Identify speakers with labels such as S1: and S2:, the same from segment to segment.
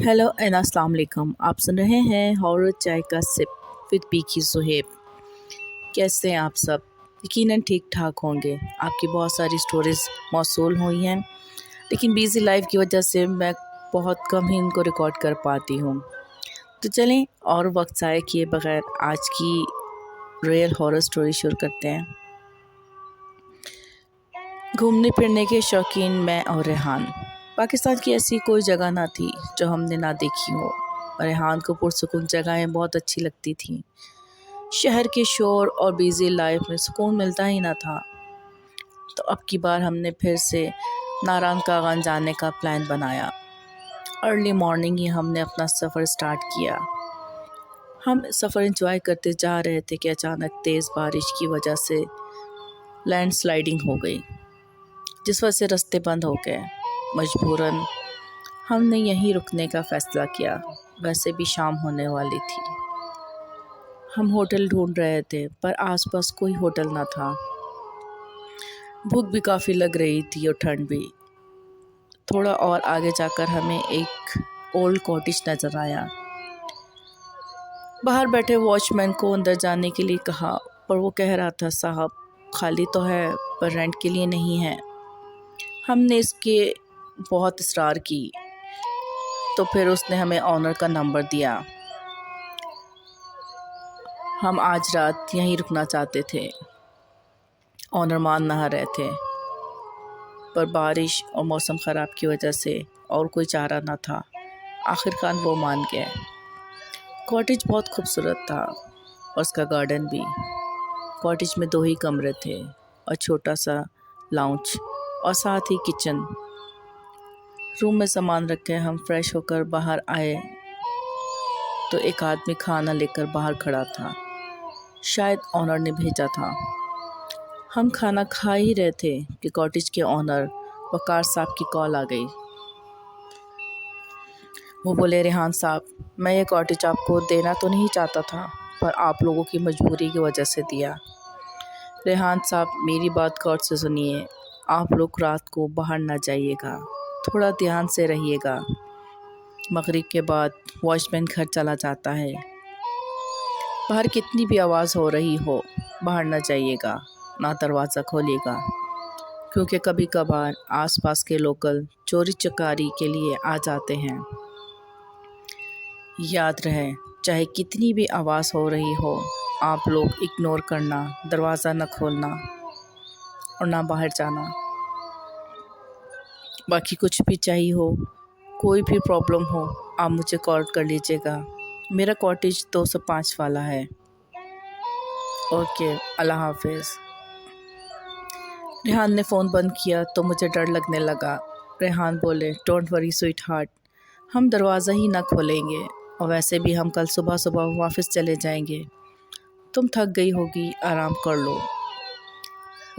S1: Hello and अस्सलाम वालेकुम। आप सुन रहे हैं हॉरर चाय का सिप विद पीकी सुहेब। कैसे हैं आप सब? यकीनन ठीक ठाक होंगे। आपकी बहुत सारी स्टोरीज़ मौसूल हुई हैं, लेकिन बिज़ी लाइफ की वजह से मैं बहुत कम ही इनको रिकॉर्ड कर पाती हूँ। तो चलें और वक्त ज़ाया किए बगैर आज की रियल हॉरर स्टोरी शुरू करते हैं। घूमने फिरने के शौकीन मैं और रेहान। पाकिस्तान की ऐसी कोई जगह ना थी जो हमने ना देखी हो। रेहान को पुरसुकून जगहें बहुत अच्छी लगती थीं। शहर के शोर और बिज़ी लाइफ में सुकून मिलता ही ना था। तो अब की बार हमने फिर से नारायण कागान जाने का प्लान बनाया। अर्ली मॉर्निंग ही हमने अपना सफ़र स्टार्ट किया। हम सफ़र एंजॉय करते जा रहे थे कि अचानक तेज़ बारिश की वजह से लैंड स्लाइडिंग हो गई, जिस वजह से रास्ते बंद हो गए। मजबूरन हमने यहीं रुकने का फ़ैसला किया। वैसे भी शाम होने वाली थी। हम होटल ढूंढ रहे थे पर आसपास कोई होटल ना था। भूख भी काफ़ी लग रही थी और ठंड भी। थोड़ा और आगे जाकर हमें एक ओल्ड कॉटेज नज़र आया। बाहर बैठे वॉचमैन को अंदर जाने के लिए कहा, पर वो कह रहा था, साहब खाली तो है पर रेंट के लिए नहीं है। हमने इसके बहुत इसरार की तो फिर उसने हमें ऑनर का नंबर दिया। हम आज रात यहीं रुकना चाहते थे। ऑनर मान ना रहे थे, पर बारिश और मौसम ख़राब की वजह से और कोई चारा ना था। आखिरकार वो मान गए। कॉटेज बहुत खूबसूरत था और उसका गार्डन भी। कॉटेज में 2 ही कमरे थे और छोटा सा लाउंज और साथ ही किचन। रूम में सामान रख के हम फ्रेश होकर बाहर आए तो एक आदमी खाना लेकर बाहर खड़ा था। शायद ऑनर ने भेजा था। हम खाना खा ही रहे थे कि कॉटेज के ऑनर वकार साहब की कॉल आ गई। वो बोले, रेहान साहब, मैं ये कॉटेज आपको देना तो नहीं चाहता था, पर आप लोगों की मजबूरी की वजह से दिया। रेहान साहब, मेरी बात गौर से सुनिए। आप लोग रात को बाहर ना जाइएगा, थोड़ा ध्यान से रहिएगा। मगरिब के बाद वॉचमैन घर चला जाता है। बाहर कितनी भी आवाज़ हो रही हो, बाहर ना जाइएगा, ना दरवाज़ा खोलिएगा, क्योंकि कभी कभार आसपास के लोकल चोरी चकारी के लिए आ जाते हैं। याद रहे, चाहे कितनी भी आवाज़ हो रही हो, आप लोग इग्नोर करना, दरवाज़ा न खोलना और ना बाहर जाना। बाकी कुछ भी चाहिए हो, कोई भी प्रॉब्लम हो, आप मुझे कॉल कर लीजिएगा। मेरा कॉटेज 205 वाला है। ओके, अल्लाह हाफिज़। रेहान ने फ़ोन बंद किया तो मुझे डर लगने लगा। रेहान बोले, डोंट वरी स्वीट हार्ट, हम दरवाज़ा ही ना खोलेंगे, और वैसे भी हम कल सुबह सुबह वापस चले जाएंगे। तुम थक गई होगी, आराम कर लो।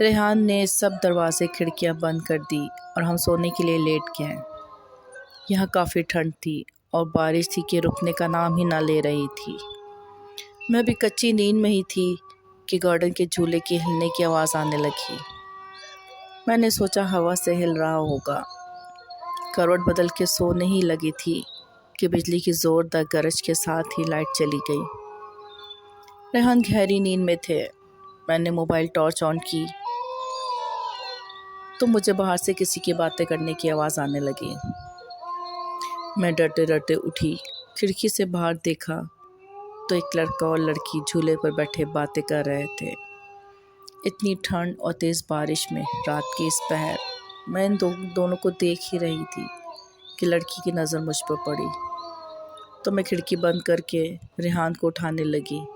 S1: रेहान ने सब दरवाज़े खिड़कियां बंद कर दी और हम सोने के लिए लेट गए। यहाँ काफ़ी ठंड थी और बारिश थी कि रुकने का नाम ही ना ले रही थी। मैं भी कच्ची नींद में ही थी कि गार्डन के झूले के हिलने की आवाज़ आने लगी। मैंने सोचा हवा से हिल रहा होगा। करवट बदल के सोने ही लगी थी कि बिजली की ज़ोरदार गरज के साथ ही लाइट चली गई। रेहान गहरी नींद में थे। मैंने मोबाइल टॉर्च ऑन की तो मुझे बाहर से किसी की बातें करने की आवाज़ आने लगी। मैं डरते डरते उठी, खिड़की से बाहर देखा तो एक लड़का और लड़की झूले पर बैठे बातें कर रहे थे। इतनी ठंड और तेज़ बारिश में रात की इस पहर मैं इन दोनों को देख ही रही थी कि लड़की की नज़र मुझ पर पड़ी। तो मैं खिड़की बंद करके रेहान को उठाने लगी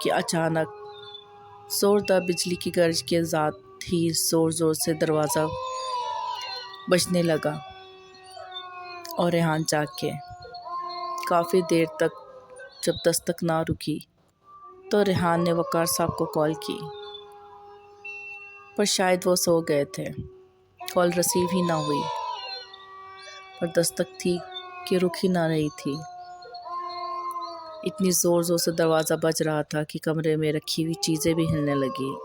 S1: कि अचानक ज़ोरदार बिजली की गरज के साथ ही ज़ोर ज़ोर से दरवाज़ा बजने लगा और रेहान जाग के काफ़ी देर तक जब दस्तक ना रुकी तो रेहान ने वकार साहब को कॉल की, पर शायद वो सो गए थे। कॉल रिसीव ही ना हुई, पर दस्तक थी कि रुक ही ना रही थी। इतनी ज़ोर ज़ोर से दरवाज़ा बज रहा था कि कमरे में रखी हुई चीज़ें भी हिलने लगी।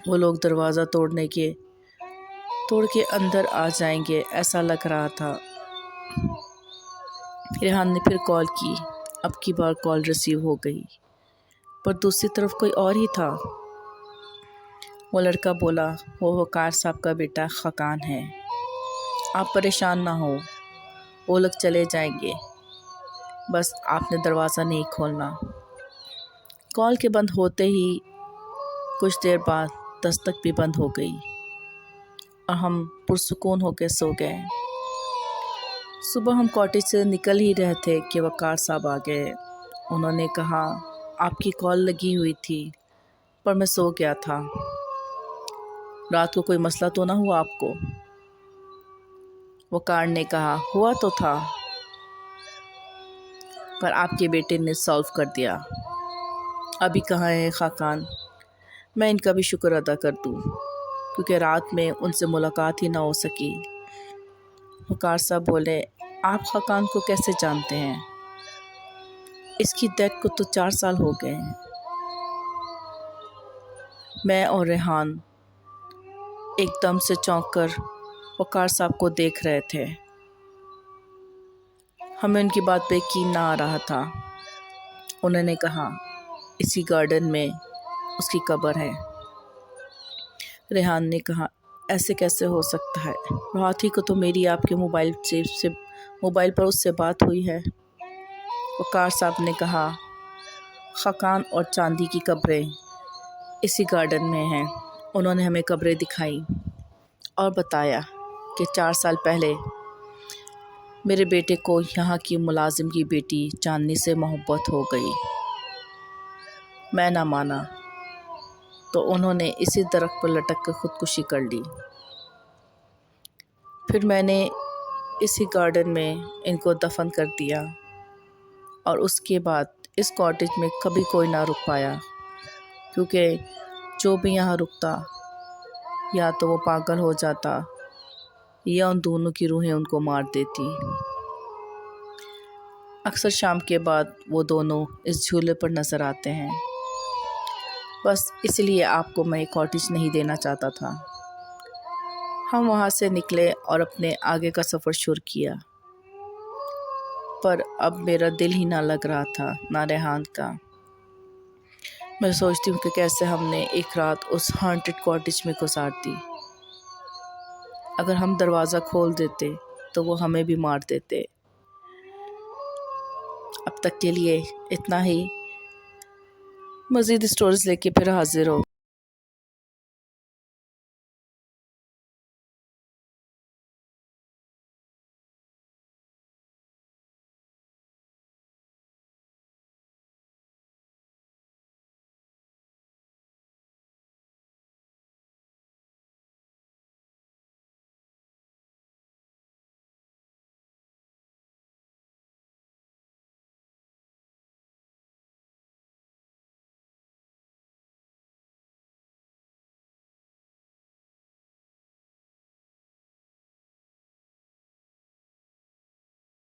S1: वो लोग दरवाज़ा तोड़ के अंदर आ जाएंगे ऐसा लग रहा था। रेहान ने फिर कॉल की। अब की बार कॉल रिसीव हो गई, पर दूसरी तरफ कोई और ही था। वो लड़का बोला, वो वकार साहब का बेटा खकान है, आप परेशान ना हो, वो लोग चले जाएंगे, बस आपने दरवाज़ा नहीं खोलना। कॉल के बंद होते ही कुछ देर बाद दस्तक भी बंद हो गई और हम पुरसुकून होकर सो गए। सुबह हम कॉटेज से निकल ही रहे थे कि वकार साहब आ गए। उन्होंने कहा, आपकी कॉल लगी हुई थी पर मैं सो गया था। रात को कोई मसला तो ना हुआ आपको? वकार ने कहा, हुआ तो था, पर आपके बेटे ने सॉल्व कर दिया। अभी कहाँ है खाकान? मैं इनका भी शुक्र अदा कर दूँ, क्योंकि रात में उनसे मुलाकात ही ना हो सकी। वकार साहब बोले, आप खाकान को कैसे जानते हैं? इसकी डेथ को तो 4 साल हो गए हैं। मैं और रेहान एकदम से चौंक कर वकार साहब को देख रहे थे। हमें उनकी बात पे यकीन ना आ रहा था। उन्होंने कहा, इसी गार्डन में उसकी कब्र है। रेहान ने कहा, ऐसे कैसे हो सकता है? रात ही को तो मेरी आपके मोबाइल पर उससे बात हुई है। वकार साहब ने कहा, खकान और चांदी की कब्रें इसी गार्डन में हैं। उन्होंने हमें कब्रें दिखाई और बताया कि 4 साल पहले मेरे बेटे को यहाँ की मुलाजिम की बेटी चांदनी से मोहब्बत हो गई। मैं ना माना तो उन्होंने इसी दरख्त पर लटक कर ख़ुदकुशी कर ली। फिर मैंने इसी गार्डन में इनको दफन कर दिया और उसके बाद इस कॉटेज में कभी कोई ना रुक पाया, क्योंकि जो भी यहाँ रुकता या तो वो पागल हो जाता या उन दोनों की रूहें उनको मार देती। अक्सर शाम के बाद वो दोनों इस झूले पर नज़र आते हैं। बस इसलिए आपको मैं कॉटेज नहीं देना चाहता था। हम वहाँ से निकले और अपने आगे का सफ़र शुरू किया, पर अब मेरा दिल ही ना लग रहा था, ना रेहान का। मैं सोचती हूँ कि कैसे हमने एक रात उस हॉन्टेड कॉटेज में गुजार दी। अगर हम दरवाज़ा खोल देते तो वो हमें भी मार देते। अब तक के लिए इतना ही। मज़ीद स्टोरीज़ लेके फिर हाजिर हो।